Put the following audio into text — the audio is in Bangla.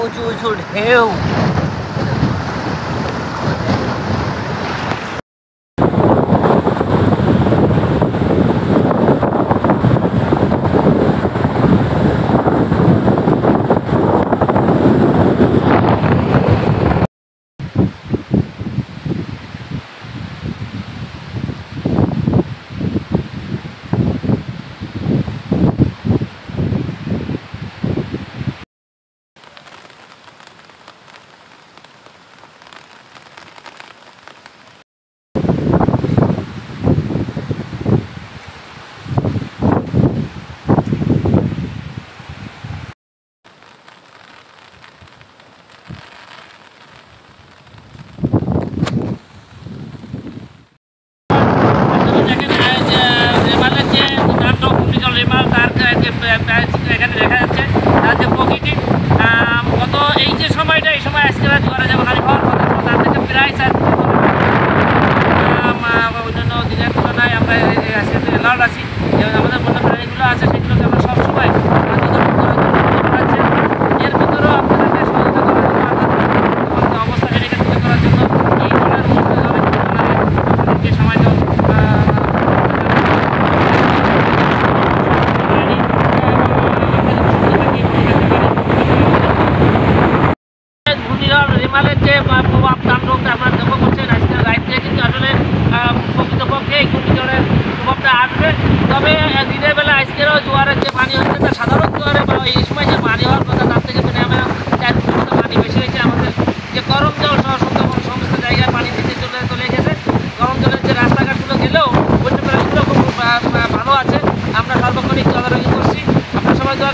উঁচু উঁচু ঢেউ। এখানে দেখা যাচ্ছে তার যে প্রকৃতি গত এই যে সময়টা, এই সময় আজকে জোয়ারে যে ভারী হওয়ার কথা ছিল তার থেকে প্রায় 4 অন্যান্য দিনের তুলনায় আমরা আজকে অ্যালার্ট আছি। যেমন আমাদের বন্য প্রাণীগুলো আছে সেগুলোকে আমরা সবসময় করাচ্ছে। এর ভিতরেও আপনাদেরকে সহযোগিতা করার জন্য আমাদের অবস্থা এটাকে তুলে ধরার জন্য এই ধরনের আপনাদেরকে সময় রেমালের যে প্রভাব তাণ্ডবটা আপনারা লক্ষ্য করছেন আজকের রাইতে, কিন্তু আসলে প্রকৃতপক্ষে এই ঘূর্ণিঝড়ের প্রভাবটা আসবে। তবে দিনের বেলা আজকেরও জোয়ারের যে পানি হচ্ছে তা সাধারণ জোয়ারে বা এই সময় যে পানি হওয়ার কথা তার থেকে আমরা 4 ফুটের মতো পানি বেশি হয়েছে। আমাদের যে গরম জল সহ সুন্দরবন সমস্ত জায়গায় পানি নিচে চলে গেছে। গরম জলের যে রাস্তাঘাটগুলো গেলেও বন্য প্রাণীগুলো খুব ভালো আছে। আমরা সর্বক্ষণিক তদারকি করছি। আপনার সবাই দোয়া